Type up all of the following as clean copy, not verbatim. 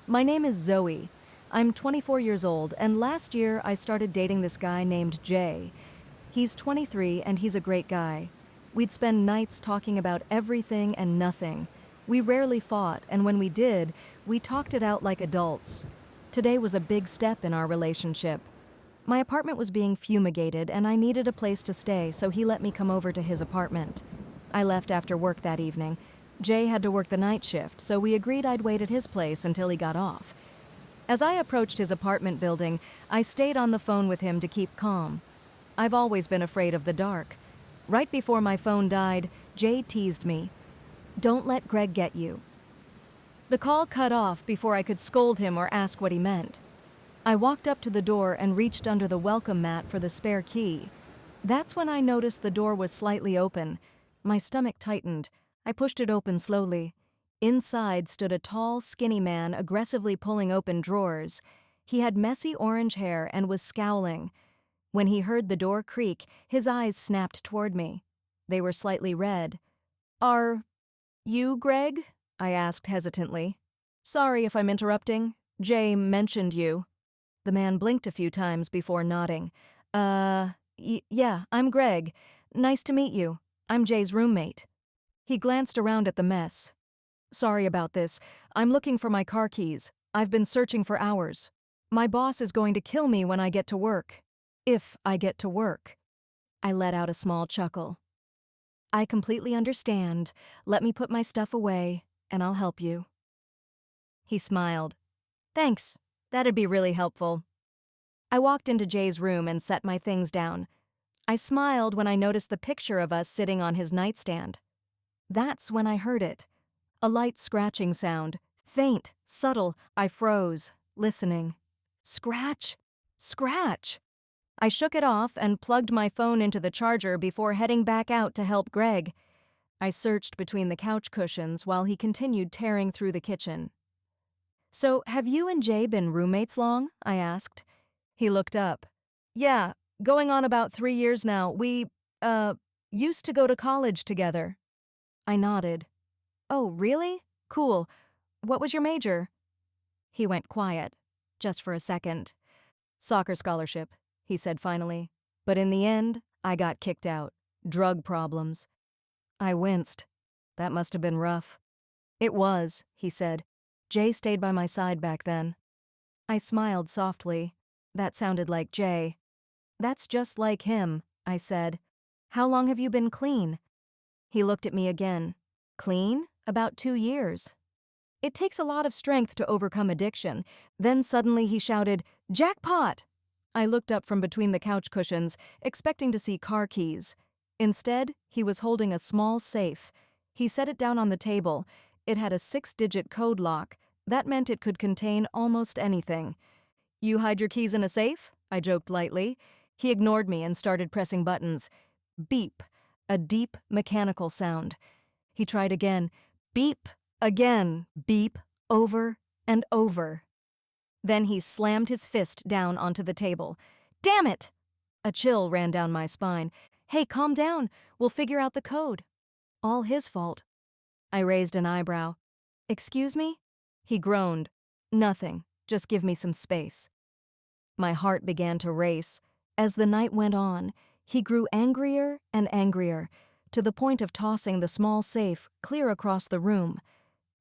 My name is Zoe. I'm 24 years old, and last year I started dating this guy named Jay. He's 23 and he's a great guy. We'd spend nights talking about everything and nothing. We rarely fought, and when we did, we talked it out like adults. Today was a big step in our relationship. My apartment was being fumigated and I needed a place to stay, so he let me come over to his apartment. I left after work that evening. Jay had to work the night shift, so we agreed I'd wait at his place until he got off. As I approached his apartment building, I stayed on the phone with him to keep calm. I've always been afraid of the dark. Right before my phone died, Jay teased me. "Don't let Greg get you." The call cut off before I could scold him or ask what he meant. I walked up to the door and reached under the welcome mat for the spare key. That's when I noticed the door was slightly open. My stomach tightened. I pushed it open slowly. Inside stood a tall, skinny man aggressively pulling open drawers. He had messy orange hair and was scowling. When he heard the door creak, his eyes snapped toward me. They were slightly red. "Are you Greg?" I asked hesitantly. "Sorry if I'm interrupting. Jay mentioned you." The man blinked a few times before nodding. Yeah, I'm Greg. Nice to meet you. I'm Jay's roommate." He glanced around at the mess. "Sorry about this. I'm looking for my car keys. I've been searching for hours. My boss is going to kill me when I get to work. If I get to work." I let out a small chuckle. "I completely understand. Let me put my stuff away, and I'll help you." He smiled. "Thanks. That'd be really helpful." I walked into Jay's room and set my things down. I smiled when I noticed the picture of us sitting on his nightstand. That's when I heard it. A light scratching sound. Faint, subtle. I froze, listening. Scratch! Scratch! I shook it off and plugged my phone into the charger before heading back out to help Greg. I searched between the couch cushions while he continued tearing through the kitchen. "So, have you and Jay been roommates long?" I asked. He looked up. "Yeah, going on about 3 years now. We, used to go to college together." I nodded. "Oh, really? Cool. What was your major?" He went quiet, just for a second. "Soccer scholarship," he said finally. "But in the end, I got kicked out. Drug problems." I winced. That must have been rough. "It was," he said. "Jay stayed by my side back then." I smiled softly. That sounded like Jay. "That's just like him," I said. "How long have you been clean?" He looked at me again. "Clean? About 2 years." It takes a lot of strength to overcome addiction. Then suddenly he shouted, "Jackpot!" I looked up from between the couch cushions, expecting to see car keys. Instead, he was holding a small safe. He set it down on the table. It had a 6-digit code lock. That meant it could contain almost anything. "You hide your keys in a safe?" I joked lightly. He ignored me and started pressing buttons. Beep, a deep, mechanical sound. He tried again. Beep, again, beep, over and over. Then he slammed his fist down onto the table. "Damn it!" A chill ran down my spine. "Hey, calm down. We'll figure out the code." All his fault. I raised an eyebrow. "Excuse me?" He groaned. "Nothing. Just give me some space." My heart began to race. As the night went on, he grew angrier and angrier, to the point of tossing the small safe clear across the room.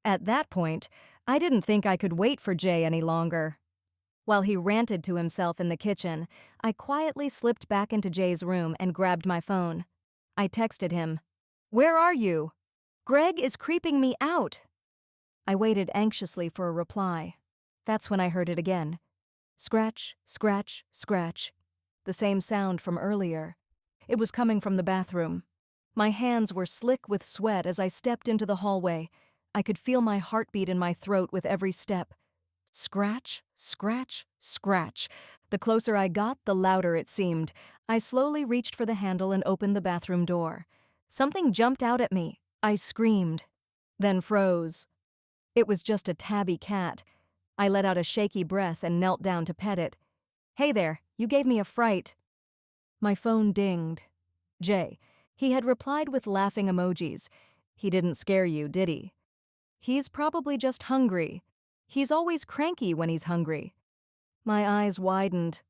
At that point, I didn't think I could wait for Jay any longer. While he ranted to himself in the kitchen, I quietly slipped back into Jay's room and grabbed my phone. I texted him, "Where are you? Greg is creeping me out." I waited anxiously for a reply. That's when I heard it again. Scratch, scratch, scratch. The same sound from earlier. It was coming from the bathroom. My hands were slick with sweat as I stepped into the hallway. I could feel my heartbeat in my throat with every step. Scratch, scratch, scratch. The closer I got, the louder it seemed. I slowly reached for the handle and opened the bathroom door. Something jumped out at me. I screamed, then froze. It was just a tabby cat. I let out a shaky breath and knelt down to pet it. "Hey there, you gave me a fright." My phone dinged. Jay. He had replied with laughing emojis. He didn't scare you, did he? He's probably just hungry. He's always cranky when he's hungry. My eyes widened.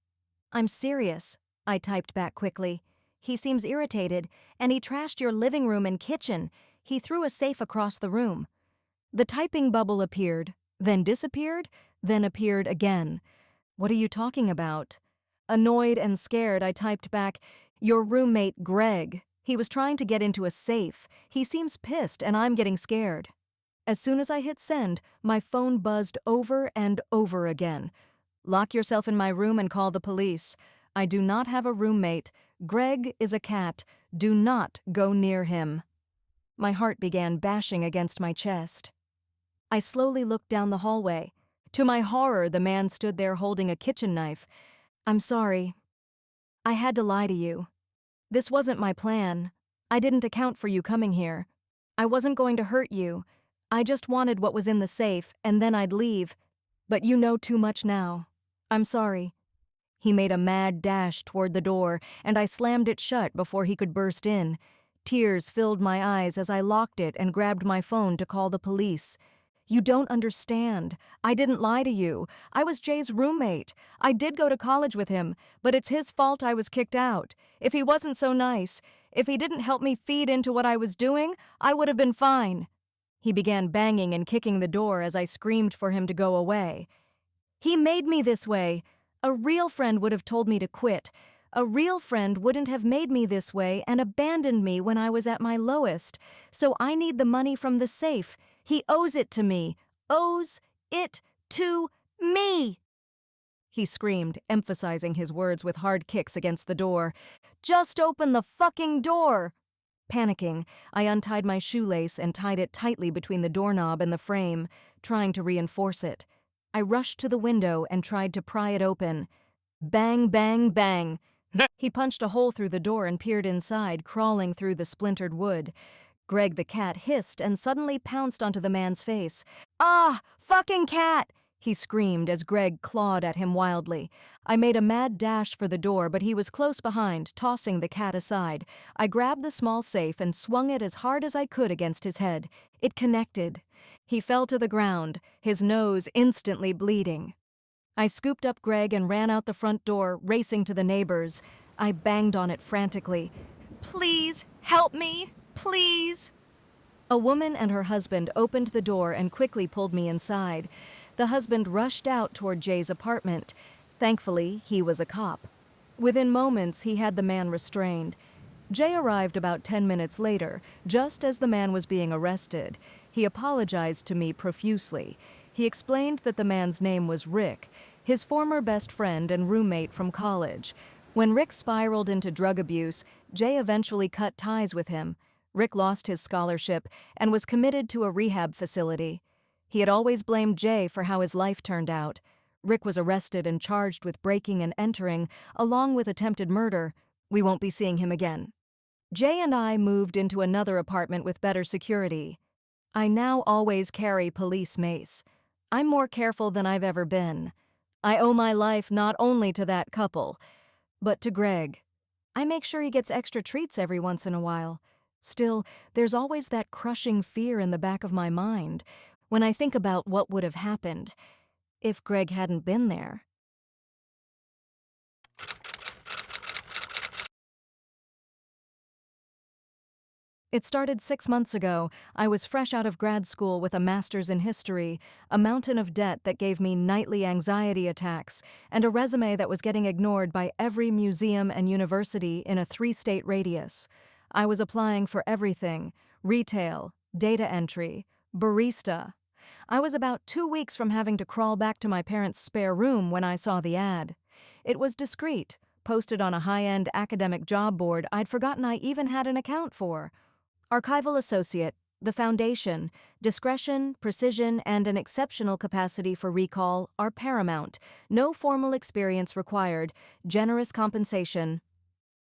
I'm serious, I typed back quickly. He seems irritated, and he trashed your living room and kitchen. He threw a safe across the room. The typing bubble appeared, then disappeared, then appeared again. What are you talking about? Annoyed and scared, I typed back, your roommate, Greg. He was trying to get into a safe. He seems pissed, and I'm getting scared. As soon as I hit send, my phone buzzed over and over again. Lock yourself in my room and call the police. I do not have a roommate. Greg is a cat. Do not go near him. My heart began bashing against my chest. I slowly looked down the hallway. To my horror, the man stood there holding a kitchen knife. I'm sorry. I had to lie to you. This wasn't my plan. I didn't account for you coming here. I wasn't going to hurt you. I just wanted what was in the safe, and then I'd leave. But you know too much now. I'm sorry. He made a mad dash toward the door, and I slammed it shut before he could burst in. Tears filled my eyes as I locked it and grabbed my phone to call the police. You don't understand. I didn't lie to you. I was Jay's roommate. I did go to college with him, but it's his fault I was kicked out. If he wasn't so nice, if he didn't help me feed into what I was doing, I would have been fine. He began banging and kicking the door as I screamed for him to go away. He made me this way. A real friend would have told me to quit. A real friend wouldn't have made me this way and abandoned me when I was at my lowest. So I need the money from the safe. He owes it to me. Owes it to me! He screamed, emphasizing his words with hard kicks against the door. Just open the fucking door! Panicking, I untied my shoelace and tied it tightly between the doorknob and the frame, trying to reinforce it. I rushed to the window and tried to pry it open. Bang, bang, bang. He punched a hole through the door and peered inside, crawling through the splintered wood. Greg the cat hissed and suddenly pounced onto the man's face. Ah, fucking cat! He screamed as Greg clawed at him wildly. I made a mad dash for the door, but he was close behind, tossing the cat aside. I grabbed the small safe and swung it as hard as I could against his head. It connected. He fell to the ground, his nose instantly bleeding. I scooped up Greg and ran out the front door, racing to the neighbors. I banged on it frantically. Please, help me, please. A woman and her husband opened the door and quickly pulled me inside. The husband rushed out toward Jay's apartment. Thankfully, he was a cop. Within moments, he had the man restrained. Jay arrived about 10 minutes later, just as the man was being arrested. He apologized to me profusely. He explained that the man's name was Rick, his former best friend and roommate from college. When Rick spiraled into drug abuse, Jay eventually cut ties with him. Rick lost his scholarship and was committed to a rehab facility. He had always blamed Jay for how his life turned out. Rick was arrested and charged with breaking and entering, along with attempted murder. We won't be seeing him again. Jay and I moved into another apartment with better security. I now always carry police mace. I'm more careful than I've ever been. I owe my life not only to that couple, but to Greg. I make sure he gets extra treats every once in a while. Still, there's always that crushing fear in the back of my mind when I think about what would have happened if Greg hadn't been there. It started 6 months ago. I was fresh out of grad school with a master's in history, a mountain of debt that gave me nightly anxiety attacks, and a resume that was getting ignored by every museum and university in a 3-state radius. I was applying for everything: retail, data entry, barista. I was about 2 weeks from having to crawl back to my parents' spare room when I saw the ad. It was discreet, posted on a high-end academic job board I'd forgotten I even had an account for. Archival associate, the foundation, discretion, precision, and an exceptional capacity for recall are paramount. No formal experience required. Generous compensation.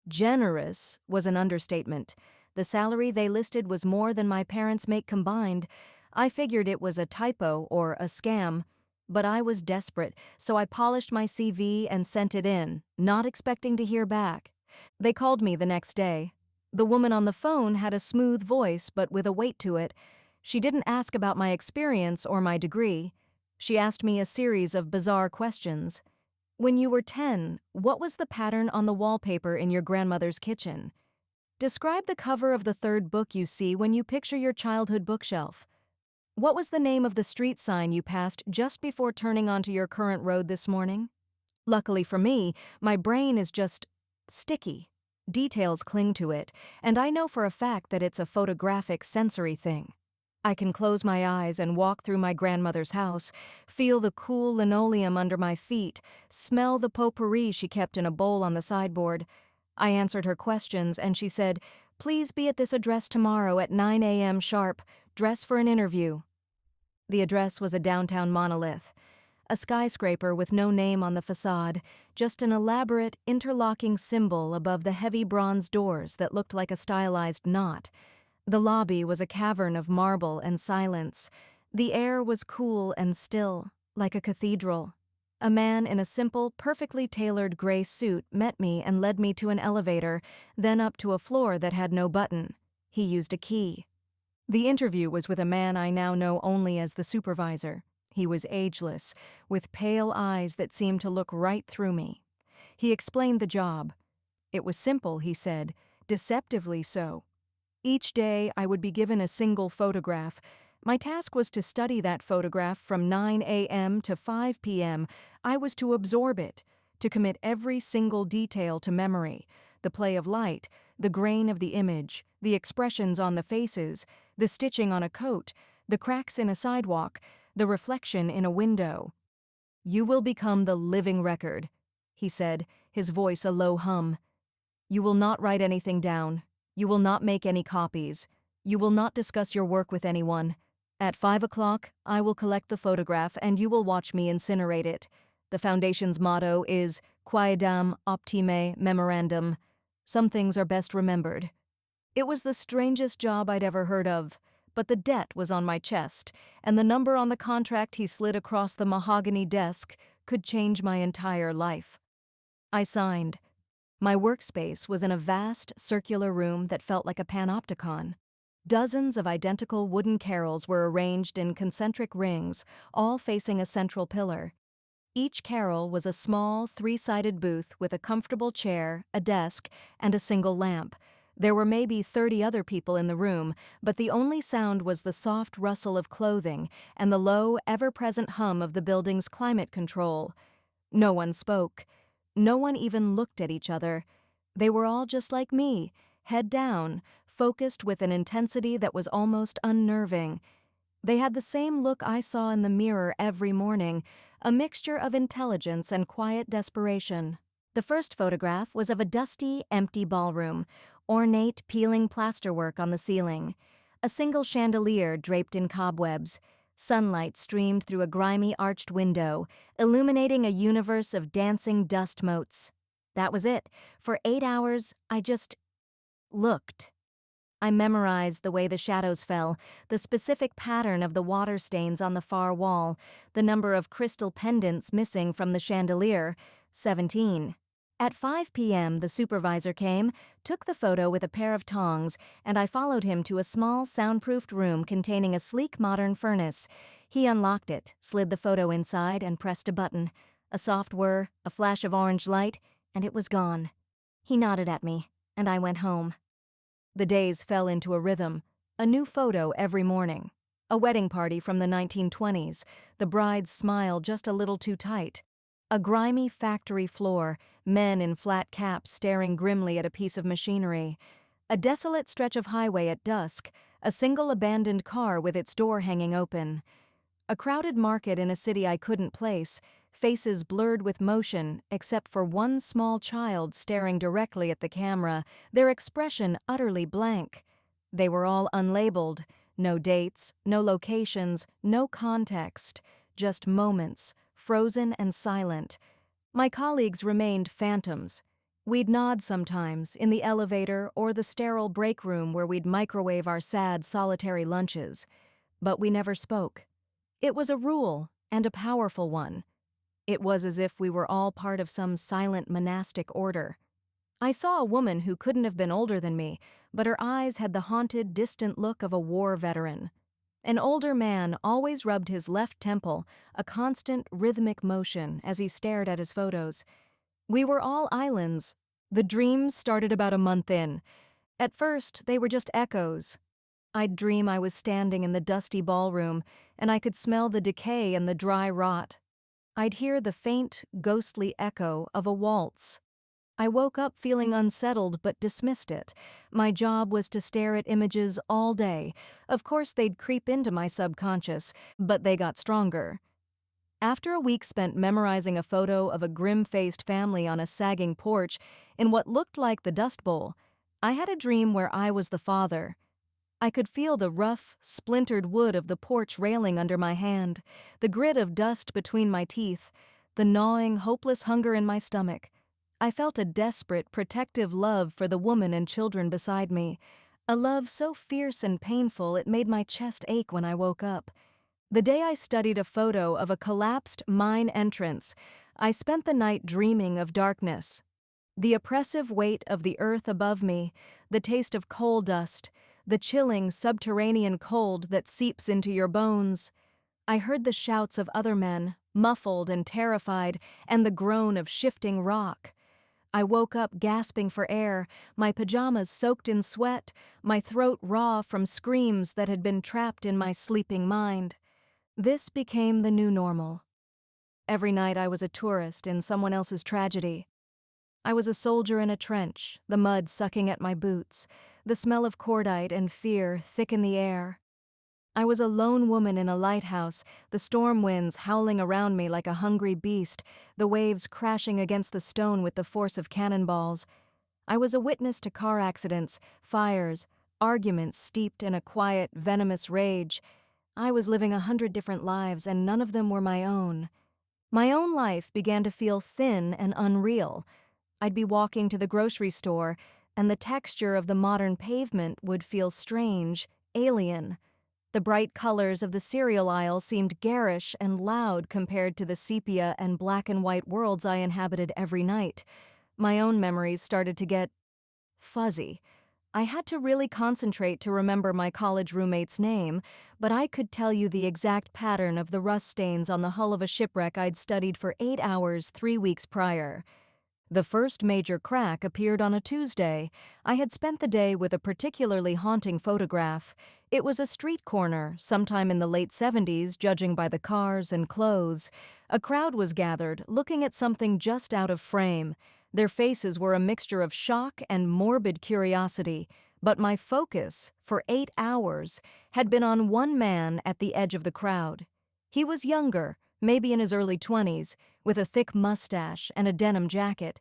Generous was an understatement. The salary they listed was more than my parents make combined. I figured it was a typo or a scam, but I was desperate, so I polished my CV and sent it in, not expecting to hear back. They called me the next day. The woman on the phone had a smooth voice, but with a weight to it. She didn't ask about my experience or my degree. She asked me a series of bizarre questions. When you were 10, what was the pattern on the wallpaper in your grandmother's kitchen? Describe the cover of the third book you see when you picture your childhood bookshelf. What was the name of the street sign you passed just before turning onto your current road this morning? Luckily for me, my brain is just sticky. Details cling to it, and I know for a fact that it's a photographic sensory thing. I can close my eyes and walk through my grandmother's house, feel the cool linoleum under my feet, smell the potpourri she kept in a bowl on the sideboard. I answered her questions and she said, "Please be at this address tomorrow at 9 a.m. sharp. Dress for an interview." The address was a downtown monolith. A skyscraper with no name on the facade, just an elaborate, interlocking symbol above the heavy bronze doors that looked like a stylized knot. The lobby was a cavern of marble and silence. The air was cool and still, like a cathedral. A man in a simple, perfectly tailored gray suit met me and led me to an elevator, then up to a floor that had no button. He used a key. The interview was with a man I now know only as the supervisor. He was ageless, with pale eyes that seemed to look right through me. He explained the job. It was simple, he said, deceptively so. Each day I would be given a single photograph. My task was to study that photograph from 9 a.m. to 5 p.m. I was to absorb it, to commit every single detail to memory, the play of light, the grain of the image, the expressions on the faces, the stitching on a coat, the cracks in a sidewalk, the reflection in a window. "You will become the living record," he said, his voice a low hum. "You will not write anything down. You will not make any copies. You will not discuss your work with anyone. At 5 o'clock, I will collect the photograph and you will watch me incinerate it. The Foundation's motto is Quaedam optime memorandum. Some things are best remembered." It was the strangest job I'd ever heard of, but the debt was on my chest, and the number on the contract he slid across the mahogany desk could change my entire life. I signed. My workspace was in a vast, circular room that felt like a panopticon. Dozens of identical wooden carrels were arranged in concentric rings, all facing a central pillar. Each carrel was a small, three-sided booth with a comfortable chair, a desk, and a single lamp. There were maybe 30 other people in the room, but the only sound was the soft rustle of clothing and the low, ever-present hum of the building's climate control. No one spoke. No one even looked at each other. They were all just like me, head down, focused with an intensity that was almost unnerving. They had the same look I saw in the mirror every morning, a mixture of intelligence and quiet desperation. The first photograph was of a dusty, empty ballroom, ornate, peeling plasterwork on the ceiling. A single chandelier draped in cobwebs. Sunlight streamed through a grimy arched window, illuminating a universe of dancing dust motes. That was it. For 8 hours, I just looked. I memorized the way the shadows fell, the specific pattern of the water stains on the far wall, the number of crystal pendants missing from the chandelier, 17. At 5 p.m., the supervisor came, took the photo with a pair of tongs, and I followed him to a small, soundproofed room containing a sleek modern furnace. He unlocked it, slid the photo inside, and pressed a button. A soft whir, a flash of orange light, and it was gone. He nodded at me, and I went home. The days fell into a rhythm, a new photo every morning. A wedding party from the 1920s, the bride's smile just a little too tight. A grimy factory floor, men in flat caps staring grimly at a piece of machinery. A desolate stretch of highway at dusk, a single abandoned car with its door hanging open. A crowded market in a city I couldn't place, faces blurred with motion except for one small child staring directly at the camera, their expression utterly blank. They were all unlabeled, no dates, no locations, no context, just moments, frozen and silent. My colleagues remained phantoms. We'd nod sometimes, in the elevator or the sterile break room where we'd microwave our sad, solitary lunches. But we never spoke. It was a rule, and a powerful one. It was as if we were all part of some silent monastic order. I saw a woman who couldn't have been older than me, but her eyes had the haunted, distant look of a war veteran. An older man always rubbed his left temple, a constant rhythmic motion as he stared at his photos. We were all islands. The dreams started about a month in. At first, they were just echoes. I'd dream I was standing in the dusty ballroom, and I could smell the decay and the dry rot. I'd hear the faint, ghostly echo of a waltz. I woke up feeling unsettled but dismissed it. My job was to stare at images all day. Of course, they'd creep into my subconscious, but they got stronger. After a week spent memorizing a photo of a grim-faced family on a sagging porch in what looked like the Dust Bowl, I had a dream where I was the father. I could feel the rough, splintered wood of the porch railing under my hand, the grit of dust between my teeth, the gnawing, hopeless hunger in my stomach. I felt a desperate, protective love for the woman and children beside me, a love so fierce and painful it made my chest ache when I woke up. The day I studied a photo of a collapsed mine entrance, I spent the night dreaming of darkness. The oppressive weight of the earth above me, the taste of coal dust, the chilling subterranean cold that seeps into your bones. I heard the shouts of other men, muffled and terrified, and the groan of shifting rock. I woke up gasping for air, my pajamas soaked in sweat, my throat raw from screams that had been trapped in my sleeping mind. This became the new normal. Every night I was a tourist in someone else's tragedy. I was a soldier in a trench, the mud sucking at my boots, the smell of cordite and fear thick in the air. I was a lone woman in a lighthouse, the storm winds howling around me like a hungry beast, the waves crashing against the stone with the force of cannonballs. I was a witness to car accidents, fires, arguments steeped in a quiet, venomous rage. I was living 100 different lives, and none of them were my own. My own life began to feel thin and unreal. I'd be walking to the grocery store, and the texture of the modern pavement would feel strange, alien. The bright colors of the cereal aisle seemed garish and loud compared to the sepia and black and white worlds I inhabited every night. My own memories started to get fuzzy. I had to really concentrate to remember my college roommate's name, but I could tell you the exact pattern of the rust stains on the hull of a shipwreck I'd studied for 8 hours 3 weeks prior. The first major crack appeared on a Tuesday. I had spent the day with a particularly haunting photograph. It was a street corner, sometime in the late 70s, judging by the cars and clothes. A crowd was gathered, looking at something just out of frame. Their faces were a mixture of shock and morbid curiosity, but my focus, for 8 hours, had been on one man at the edge of the crowd. He was younger, maybe in his early 20s, with a thick mustache and a denim jacket.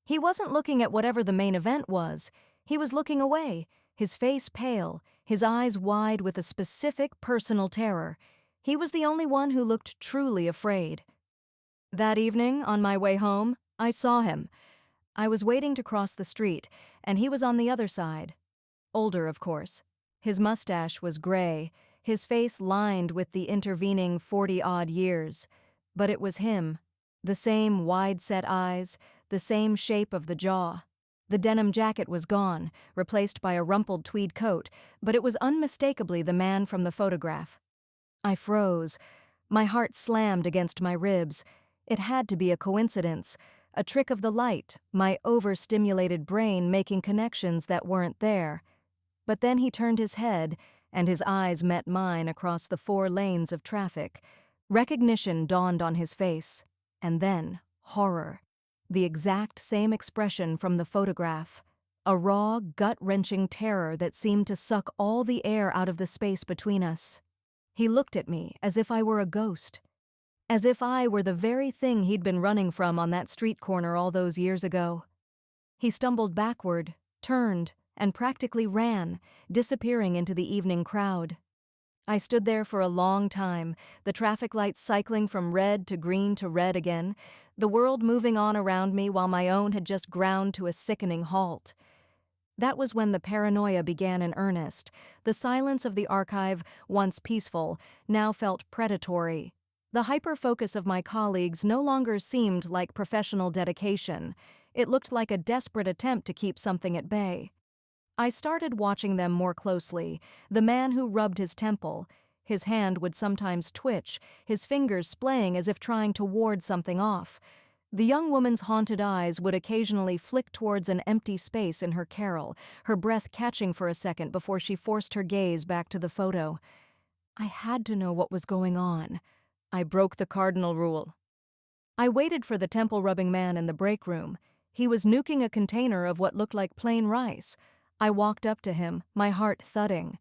He wasn't looking at whatever the main event was. He was looking away, his face pale, his eyes wide with a specific personal terror. He was the only one who looked truly afraid. That evening, on my way home, I saw him. I was waiting to cross the street, and he was on the other side. Older, of course. His mustache was gray, his face lined with the intervening 40-odd years. But it was him. The same wide-set eyes, the same shape of the jaw. The denim jacket was gone, replaced by a rumpled tweed coat, but it was unmistakably the man from the photograph. I froze. My heart slammed against my ribs. It had to be a coincidence, a trick of the light, my overstimulated brain making connections that weren't there. But then he turned his head, and his eyes met mine across the 4 lanes of traffic. Recognition dawned on his face, and then horror. The exact same expression from the photograph. A raw, gut-wrenching terror that seemed to suck all the air out of the space between us. He looked at me as if I were a ghost. As if I were the very thing he'd been running from on that street corner all those years ago. He stumbled backward, turned, and practically ran, disappearing into the evening crowd. I stood there for a long time, the traffic lights cycling from red to green to red again, the world moving on around me while my own had just ground to a sickening halt. That was when the paranoia began in earnest. The silence of the archive, once peaceful, now felt predatory. The hyper-focus of my colleagues no longer seemed like professional dedication. It looked like a desperate attempt to keep something at bay. I started watching them more closely. The man who rubbed his temple. His hand would sometimes twitch, his fingers splaying as if trying to ward something off. The young woman's haunted eyes would occasionally flick towards an empty space in her carrel, her breath catching for a second before she forced her gaze back to the photo. I had to know what was going on. I broke the cardinal rule. I waited for the temple-rubbing man in the break room. He was nuking a container of what looked like plain rice. I walked up to him, my heart thudding.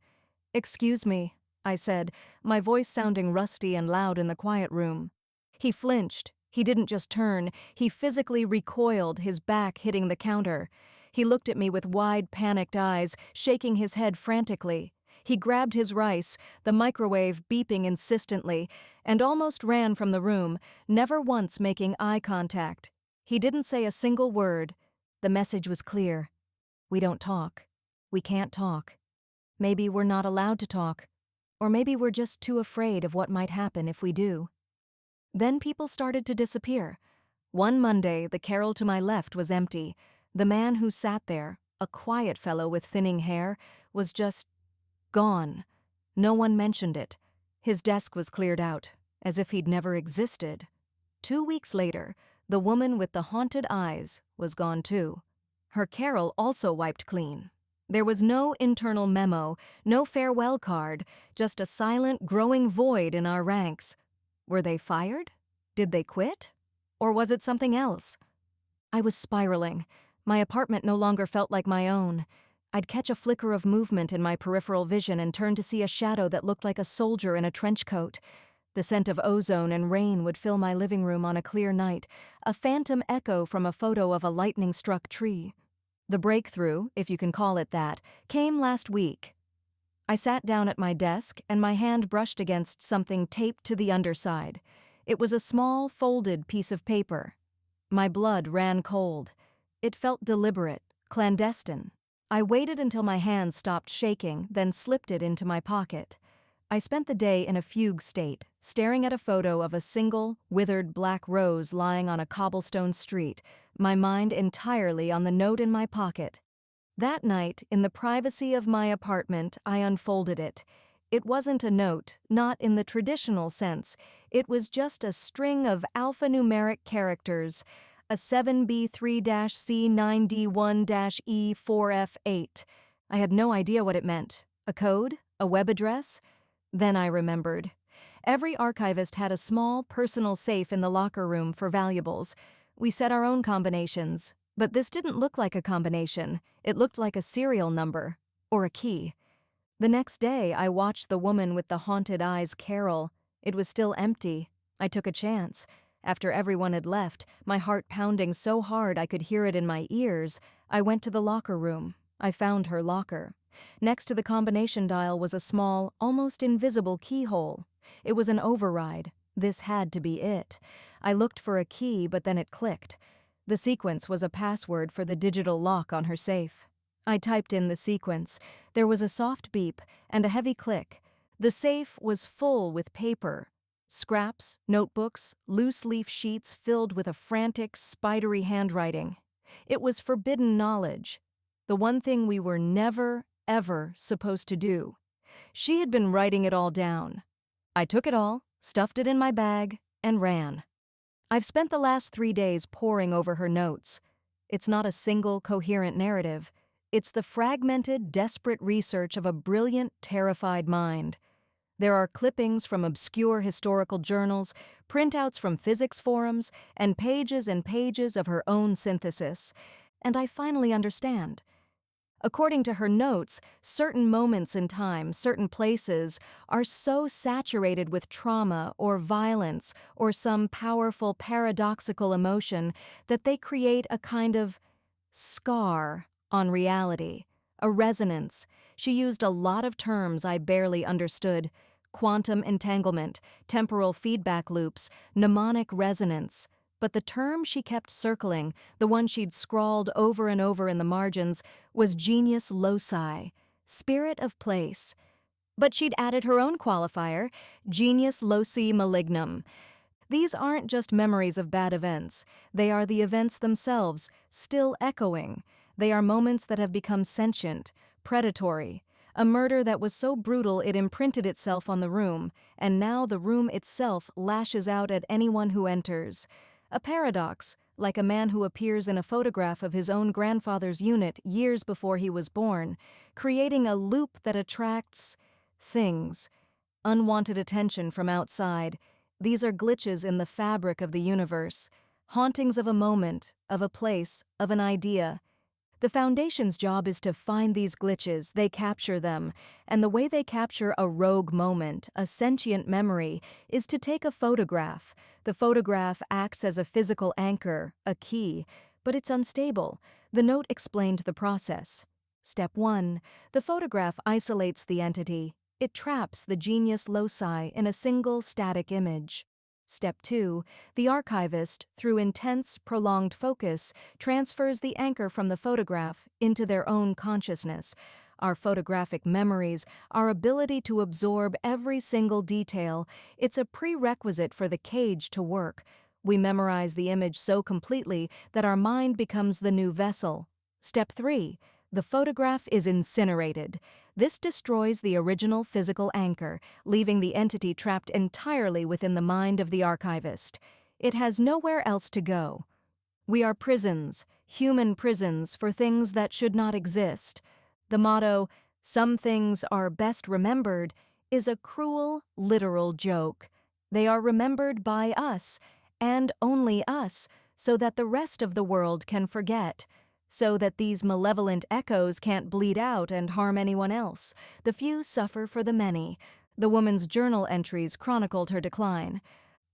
"Excuse me," I said, my voice sounding rusty and loud in the quiet room. He flinched. He didn't just turn, he physically recoiled, his back hitting the counter. He looked at me with wide, panicked eyes, shaking his head frantically. He grabbed his rice, the microwave beeping insistently, and almost ran from the room, never once making eye contact. He didn't say a single word. The message was clear. We don't talk. We can't talk. Maybe we're not allowed to talk. Or maybe we're just too afraid of what might happen if we do. Then people started to disappear. One Monday, the carrel to my left was empty. The man who sat there, a quiet fellow with thinning hair, was just gone. No one mentioned it. His desk was cleared out, as if he'd never existed. 2 weeks later, the woman with the haunted eyes was gone too. Her carrel also wiped clean. There was no internal memo, no farewell card, just a silent, growing void in our ranks. Were they fired? Did they quit? Or was it something else? I was spiraling. My apartment no longer felt like my own. I'd catch a flicker of movement in my peripheral vision and turn to see a shadow that looked like a soldier in a trench coat. The scent of ozone and rain would fill my living room on a clear night, a phantom echo from a photo of a lightning-struck tree. The breakthrough, if you can call it that, came last week. I sat down at my desk and my hand brushed against something taped to the underside. It was a small, folded piece of paper. My blood ran cold. It felt deliberate, clandestine. I waited until my hands stopped shaking, then slipped it into my pocket. I spent the day in a fugue state, staring at a photo of a single, withered black rose lying on a cobblestone street, my mind entirely on the note in my pocket. That night, in the privacy of my apartment, I unfolded it. It wasn't a note, not in the traditional sense. It was just a string of alphanumeric characters, a 7B3-C9D1-E4F8. I had no idea what it meant. A code? A web address? Then I remembered. Every archivist had a small, personal safe in the locker room for valuables. We set our own combinations, but this didn't look like a combination. It looked like a serial number, or a key. The next day, I watched the woman with the haunted eyes carol. It was still empty. I took a chance. After everyone had left, my heart pounding so hard I could hear it in my ears, I went to the locker room. I found her locker. Next to the combination dial was a small, almost invisible keyhole. It was an override. This had to be it. I looked for a key, but then it clicked. The sequence was a password for the digital lock on her safe. I typed in the sequence. There was a soft beep and a heavy click. The safe was full with paper. Scraps, notebooks, loose-leaf sheets filled with a frantic, spidery handwriting. It was forbidden knowledge. The one thing we were never, ever supposed to do. She had been writing it all down. I took it all, stuffed it in my bag, and ran. I've spent the last 3 days poring over her notes. It's not a single, coherent narrative. It's the fragmented, desperate research of a brilliant, terrified mind. There are clippings from obscure historical journals, printouts from physics forums, and pages of her own synthesis. And I finally understand. According to her notes, certain moments in time, certain places, are so saturated with trauma or violence or some powerful paradoxical emotion that they create a kind of scar on reality, a resonance. She used a lot of terms I barely understood: quantum entanglement, temporal feedback loops, mnemonic resonance. But the term she kept circling, the one she'd scrawled over and over in the margins, was genius loci, spirit of place. But she'd added her own qualifier, genius loci malignum. These aren't just memories of bad events. They are the events themselves, still echoing. They are moments that have become sentient, predatory, A murder that was so brutal it imprinted itself on the room, and now the room itself lashes out at anyone who enters. A paradox, like a man who appears in a photograph of his own grandfather's unit years before he was born, creating a loop that attracts things. Unwanted attention from outside. These are glitches in the fabric of the universe. Hauntings of a moment, of a place, of an idea. The Foundation's job is to find these glitches, they capture them, and the way they capture a rogue moment, a sentient memory, is to take a photograph. The photograph acts as a physical anchor, a key, but it's unstable. The note explained the process. Step 1. The photograph isolates the entity. It traps the genius loci in a single static image. Step 2. The archivist, through intense, prolonged focus, transfers the anchor from the photograph into their own consciousness. Our photographic memories, our ability to absorb every single detail, it's a prerequisite for the cage to work. We memorize the image so completely that our mind becomes the new vessel. Step 3. The photograph is incinerated. This destroys the original physical anchor, leaving the entity trapped entirely within the mind of the archivist. It has nowhere else to go. We are prisons, human prisons for things that should not exist. The motto, "Some things are best remembered," is a cruel, literal joke. They are remembered by us, and only us, so that the rest of the world can forget. So that these malevolent echoes can't bleed out and harm anyone else. The few suffer for the many. The woman's journal entries chronicled her decline.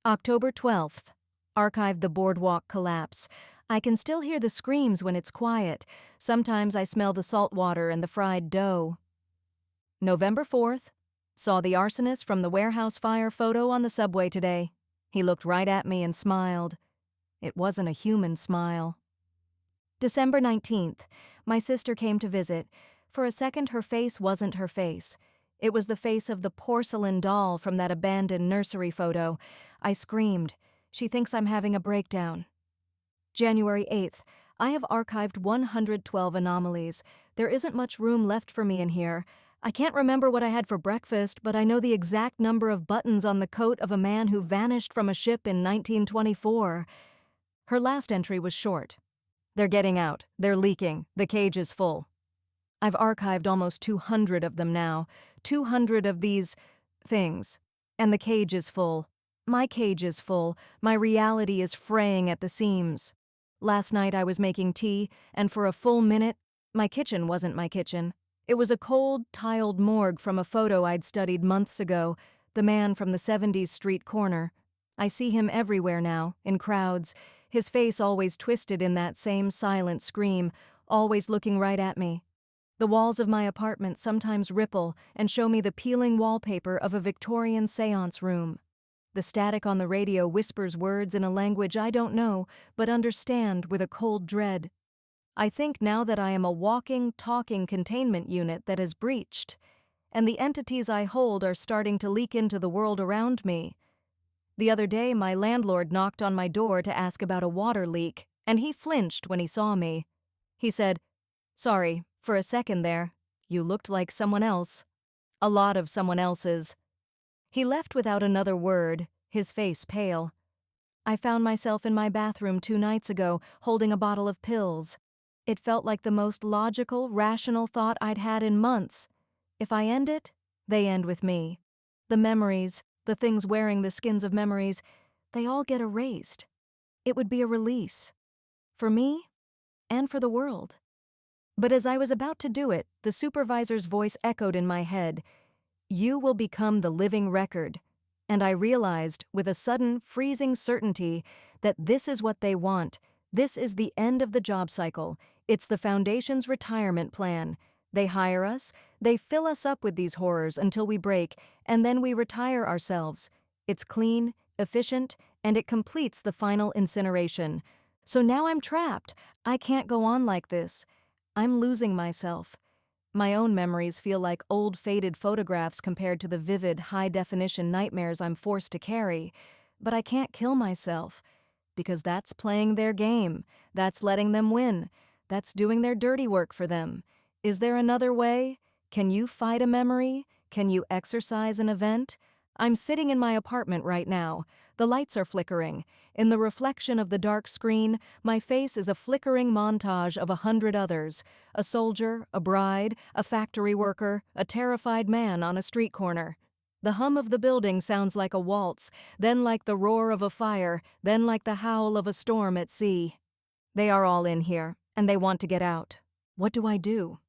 October 12th. Archived the boardwalk collapse. I can still hear the screams when it's quiet. Sometimes I smell the salt water and the fried dough. November 4th. Saw the arsonist from the warehouse fire photo on the subway today. He looked right at me and smiled. It wasn't a human smile. December 19th. My sister came to visit. For a second her face wasn't her face. It was the face of the porcelain doll from that abandoned nursery photo. I screamed. She thinks I'm having a breakdown. January 8th. I have archived 112 anomalies. There isn't much room left for me in here. I can't remember what I had for breakfast, but I know the exact number of buttons on the coat of a man who vanished from a ship in 1924. Her last entry was short. They're getting out. They're leaking. The cage is full. I've archived almost 200 of them now. 200 of these things. And the cage is full. My cage is full. My reality is fraying at the seams. Last night I was making tea, and for a full minute, my kitchen wasn't my kitchen. It was a cold, tiled morgue from a photo I'd studied months ago, the man from the 70s street corner. I see him everywhere now, in crowds, his face always twisted in that same silent scream, always looking right at me. The walls of my apartment sometimes ripple and show me the peeling wallpaper of a Victorian séance room. The static on the radio whispers words in a language I don't know, but understand with a cold dread. I think now that I am a walking, talking containment unit that has breached, and the entities I hold are starting to leak into the world around me. The other day, my landlord knocked on my door to ask about a water leak, and he flinched when he saw me. He said, "Sorry, for a second there, you looked like someone else. A lot of someone else's." He left without another word, his face pale. I found myself in my bathroom 2 nights ago, holding a bottle of pills. It felt like the most logical, rational thought I'd had in months. If I end it, they end with me. The memories, the things wearing the skins of memories, they all get erased. It would be a release. For me, and for the world. But as I was about to do it, the supervisor's voice echoed in my head. "You will become the living record." And I realized, with a sudden, freezing certainty, that this is what they want. This is the end of the job cycle. It's the Foundation's retirement plan. They hire us, they fill us up with these horrors until we break, and then we retire ourselves. It's clean, efficient, and it completes the final incineration. So now I'm trapped. I can't go on like this. I'm losing myself. My own memories feel like old faded photographs compared to the vivid, high-definition nightmares I'm forced to carry. But I can't kill myself. Because that's playing their game. That's letting them win. That's doing their dirty work for them. Is there another way? Can you fight a memory? Can you exorcise an event? I'm sitting in my apartment right now. The lights are flickering. In the reflection of the dark screen, my face is a flickering montage of 100 others. A soldier, a bride, a factory worker, a terrified man on a street corner. The hum of the building sounds like a waltz, then like the roar of a fire, then like the howl of a storm at sea. They are all in here, and they want to get out. What do I do?